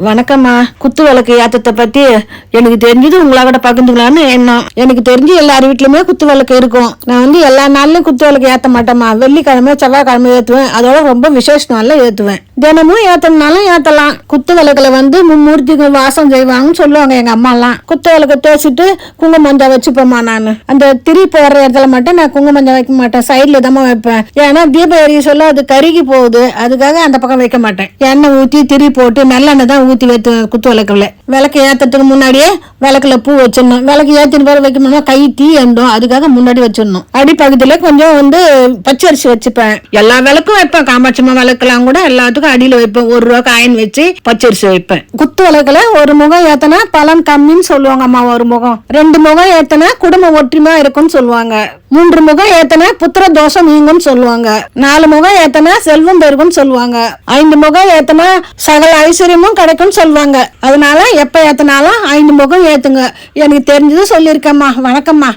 வணக்கம்மா. குத்து விளக்கு ஏத்தத்தை பத்தி எனக்கு தெரிஞ்சது உங்களோட பகிர்ந்துக்கலான்னு எண்ணம். எனக்கு தெரிஞ்சு எல்லார் வீட்லயுமே குத்து விளக்கு இருக்கும். நான் எல்லா நாள்லயும் குத்து விளக்கு ஏத்த மாட்டேம்மா. வெள்ளிக்கிழமை செவ்வாய்க்கிழமை ஏத்துவேன். அதோட ரொம்ப விசேஷ நாள்ல ஏத்துவேன். தினமும் ஏத்தனாலும் ஏத்தலாம். குத்து விளக்குல மும்மூர்த்திகள் வாசம் செய்வாங்கன்னு சொல்லுவாங்க எங்க அம்மா எல்லாம். குத்து விளக்கு தேய்ச்சிட்டு குங்குமஞ்சா வச்சுப்பேம்மா. நான் அந்த திரி போடுற இடத்துல மட்டும் நான் குங்குமஞ்சா வைக்க மாட்டேன். சைட்ல தான் வைப்பேன். ஏன்னா தீப எரிய சொல்ல அது கருகி போகுது. அதுக்காக அந்த பக்கம் வைக்க மாட்டேன். எண்ணெய் ஊத்தி திரி போட்டு நல்லெண்ணெய் தான் ஊத்தி வைத்து குத்து விளக்குல விளக்கு ஏத்ததுக்கு முன்னாடியே விளக்குல பூ வச்சிடணும். விளக்கு ஏத்தின்னு போற வைக்கணும்னா கை தீ எண்டும். அதுக்காக முன்னாடி வச்சிடணும். அடிப்பகுதியில கொஞ்சம் பச்சரிசி வச்சுப்பேன். எல்லா விளக்கும் வைப்பேன். காமாட்சிமா விளக்குலாம் கூட எல்லாத்துக்கும் அடியில வைப்பேன். 1 ரூபா காயின் வச்சு பச்சரிசி வைப்பேன். குத்து விளக்குல ஒரு முகம் ஏத்தனா பலன் கம்மின்னு சொல்லுவாங்க அம்மா. ஒரு முகம் 2 முகம் ஏத்தனா குடும்ப ஒற்றுமையா இருக்கும்னு சொல்லுவாங்க. 3 முகம் ஏத்தனா புத்திர தோஷம் நீங்கும்னு சொல்லுவாங்க. 4 முகம் ஏத்தனா செல்வம் பெருகும்னு சொல்லுவாங்க. 5 முகம் ஏத்தனா சகல ஐஸ்வர்யமும் கிடைக்கும்னு சொல்லுவாங்க. அதனால எப்ப ஏத்தனாலும் 5 முகம் ஏத்துங்க. எனக்கு தெரிஞ்சது சொல்லியிருக்கேம்மா. வணக்கம்மா.